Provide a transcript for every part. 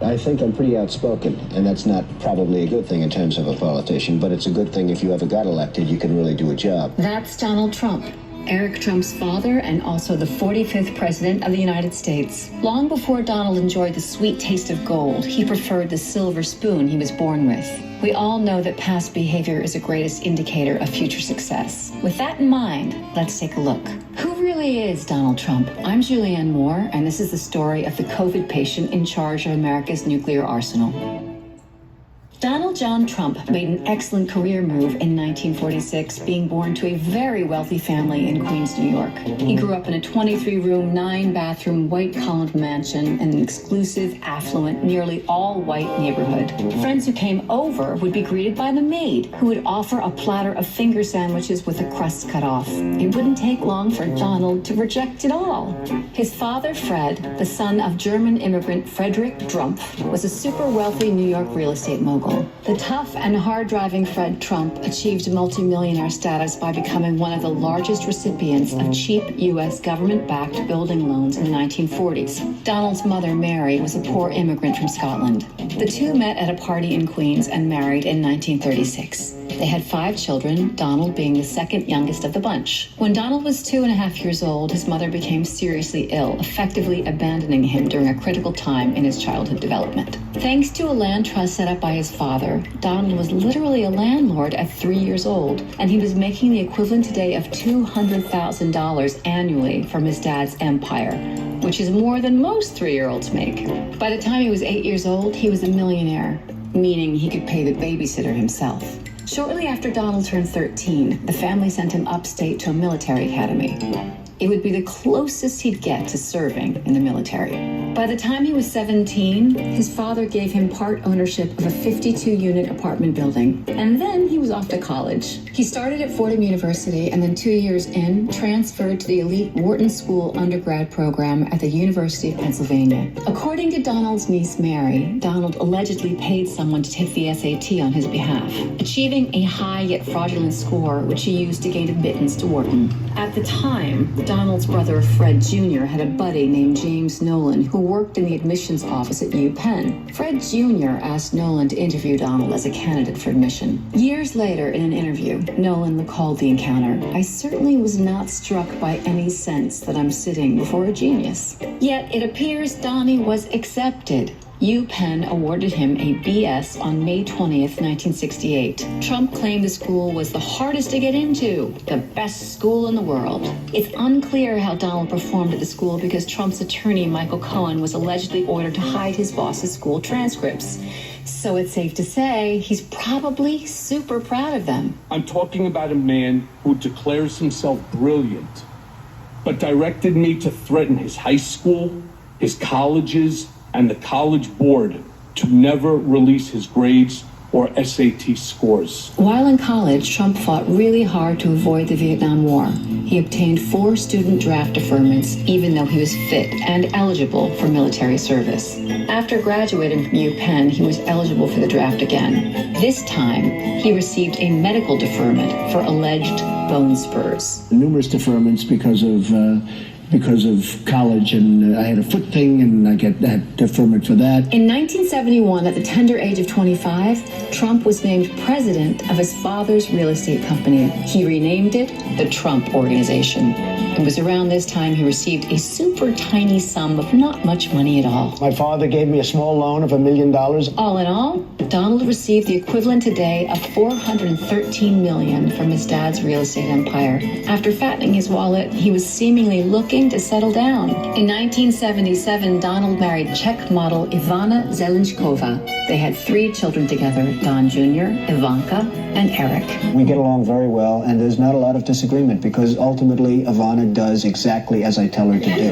I think I'm pretty outspoken, and that's not probably a good thing in terms of a politician, but it's a good thing if you ever got elected, you can really do a job. That's Donald Trump, Eric Trump's father and also the 45th president of the United States. Long before Donald enjoyed the sweet taste of gold, he preferred the silver spoon he was born with. We all know that past behavior is the greatest indicator of future success. With that in mind, let's take a look. Who really is Donald Trump? I'm Julianne Moore, and this is the story of the COVID patient in charge of America's nuclear arsenal. Donald John Trump made an excellent career move in 1946, being born to a very wealthy family in Queens, New York. He grew up in a 23-room, 9-bathroom, white-columned mansion in an exclusive, affluent, nearly all-white neighborhood. Friends who came over would be greeted by the maid, who would offer a platter of finger sandwiches with the crust cut off. It wouldn't take long for Donald to reject it all. His father, Fred, the son of German immigrant Frederick Drumpf, was a super wealthy New York real estate mogul. The tough and hard-driving Fred Trump achieved multimillionaire status by becoming one of the largest recipients of cheap U.S. government-backed building loans in the 1940s. Donald's mother, Mary, was a poor immigrant from Scotland. The two met at a party in Queens and married in 1936. They had 5 children, Donald being the second youngest of the bunch. When Donald was 2.5 years old, his mother became seriously ill, effectively abandoning him during a critical time in his childhood development. Thanks to a land trust set up by his father, Donald was literally a landlord at 3 years old, and he was making the equivalent today of $200,000 annually from his dad's empire, which is more than most 3-year-olds make. By the time he was 8 years old, he was a millionaire, meaning he could pay the babysitter himself. Shortly after Donald turned 13, the family sent him upstate to a military academy. It would be the closest he'd get to serving in the military. By the time he was 17, his father gave him part ownership of a 52-unit apartment building, and then he was off to college. He started at Fordham University and then 2 years in, transferred to the elite Wharton School undergrad program at the University of Pennsylvania. According to Donald's niece, Mary, Donald allegedly paid someone to take the SAT on his behalf, achieving a high yet fraudulent score, which he used to gain admittance to Wharton. At the time, Donald's brother, Fred Jr., had a buddy named James Nolan who worked in the admissions office at UPenn. Fred Jr. asked Nolan to interview Donald as a candidate for admission. Years later, in an interview, Nolan recalled the encounter. "I certainly was not struck by any sense that I'm sitting before a genius." Yet it appears Donnie was accepted. UPenn awarded him a BS on May 20th, 1968. Trump claimed the school was the hardest to get into, the best school in the world. It's unclear how Donald performed at the school because Trump's attorney, Michael Cohen, was allegedly ordered to hide his boss's school transcripts. So it's safe to say he's probably super proud of them. I'm talking about a man who declares himself brilliant, but directed me to threaten his high school, his colleges, and the college board to never release his grades or SAT scores. While in college, Trump fought really hard to avoid the Vietnam War. He obtained 4 student draft deferments, even though he was fit and eligible for military service. After graduating from UPenn, he was eligible for the draft again. This time, he received a medical deferment for alleged bone spurs. Numerous deferments because of college, and I had a foot thing, and I got that deferment for that. In 1971, at the tender age of 25, Trump was named president of his father's real estate company. He renamed it the Trump Organization. It was around this time he received a super tiny sum of not much money at all. My father gave me a small loan of $1 million. All in all, Donald received the equivalent today of $413 million from his dad's real estate empire. After fattening his wallet, he was seemingly looking to settle down. In 1977, Donald married Czech model Ivana Zelenskova. They had 3 children together, Don Jr., Ivanka, and Eric. We get along very well, and there's not a lot of disagreement because ultimately Ivana does exactly as I tell her to do.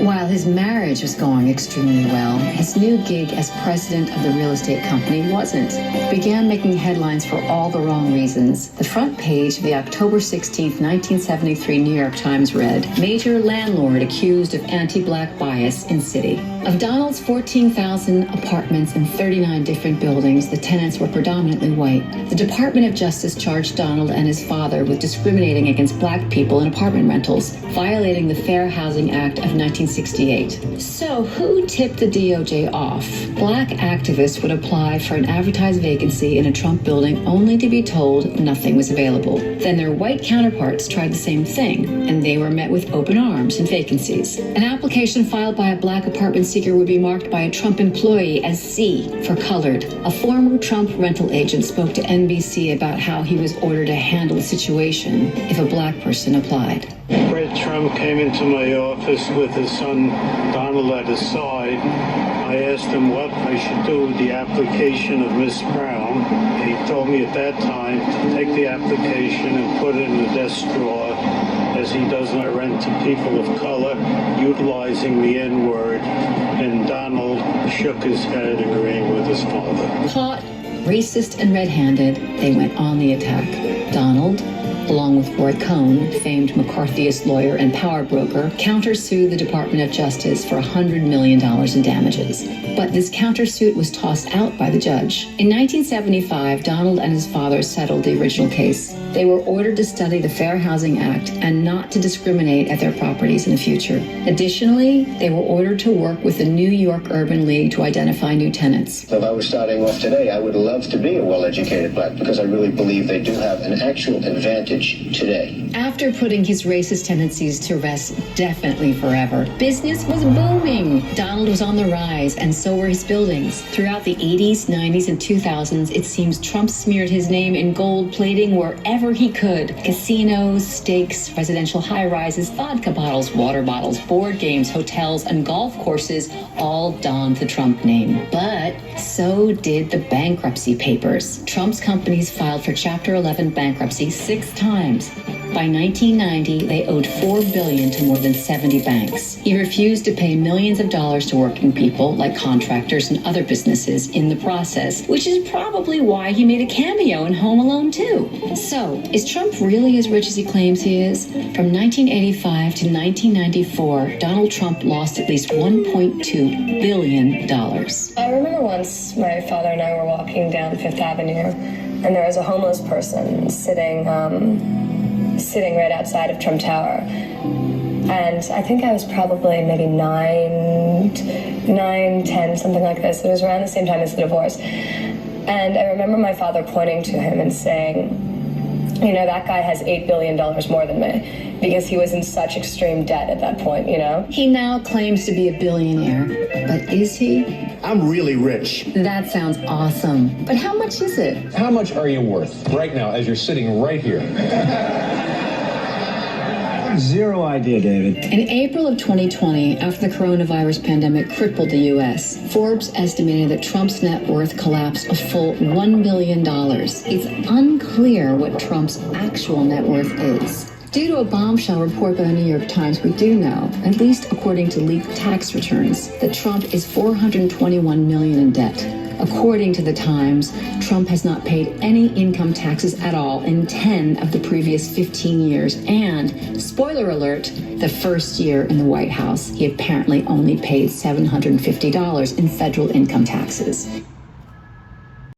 While his marriage was going extremely well, his new gig as president of the real estate company wasn't. It began making headlines for all the wrong reasons. The front page of the October 16, 1973 New York Times read, "Major landlord accused of anti-black bias in city." Of Donald's 14,000 apartments in 39 different buildings, the tenants were predominantly white. The Department of Justice charged Donald and his father with discriminating against black people in apartment rentals, violating the Fair Housing Act of 1960. 1968. So who tipped the DOJ off? Black activists would apply for an advertised vacancy in a Trump building only to be told nothing was available. Then their white counterparts tried the same thing, and they were met with open arms and vacancies. An application filed by a black apartment seeker would be marked by a Trump employee as C for colored. A former Trump rental agent spoke to NBC about how he was ordered to handle the situation if a black person applied. Fred Trump came into my office with his son Donald at his side. I asked him what I should do with the application of Miss Brown. He told me at that time to take the application and put it in the desk drawer, as he does not rent to people of color, utilizing the N-word. And Donald shook his head, agreeing with his father. Caught, racist and red-handed, they went on the attack. Donald, along with Roy Cohn, famed McCarthyist lawyer and power broker, countersued the Department of Justice for $100 million in damages. But this countersuit was tossed out by the judge. In 1975, Donald and his father settled the original case. They were ordered to study the Fair Housing Act and not to discriminate at their properties in the future. Additionally, they were ordered to work with the New York Urban League to identify new tenants. If I was starting off today, I would love to be a well-educated black because I really believe they do have an actual advantage today. After putting his racist tendencies to rest definitely forever, business was booming. Donald was on the rise, and so were his buildings. Throughout the 80s, 90s, and 2000s, it seems Trump smeared his name in gold plating wherever he could. Casinos, steaks, residential high-rises, vodka bottles, water bottles, board games, hotels, and golf courses all donned the Trump name. But so did the bankruptcy papers. Trump's companies filed for Chapter 11 bankruptcy 6 times. By 1990, they owed $4 billion to more than 70 banks. He refused to pay millions of dollars to working people, like contractors and other businesses, in the process, which is probably why he made a cameo in Home Alone 2. So, is Trump really as rich as he claims he is? From 1985 to 1994, Donald Trump lost at least $1.2 billion. I remember once my father and I were walking down Fifth Avenue, and there was a homeless person sitting right outside of Trump Tower. And I think I was probably maybe 9, 10, something like this. It was around the same time as the divorce. And I remember my father pointing to him and saying, you know, that guy has $8 billion more than me, because he was in such extreme debt at that point, you know? He now claims to be a billionaire, but is he? I'm really rich. That sounds awesome. But how much is it? How much are you worth right now as you're sitting right here? Zero idea, David. In April of 2020, after the coronavirus pandemic crippled the U.S., Forbes estimated that Trump's net worth collapsed a full $1 billion. It's unclear what Trump's actual net worth is. Due to a bombshell report by the New York Times, we do know, at least according to leaked tax returns, that Trump is $421 million in debt. According to the Times, Trump has not paid any income taxes at all in 10 of the previous 15 years. And, spoiler alert, the first year in the White House, he apparently only paid $750 in federal income taxes.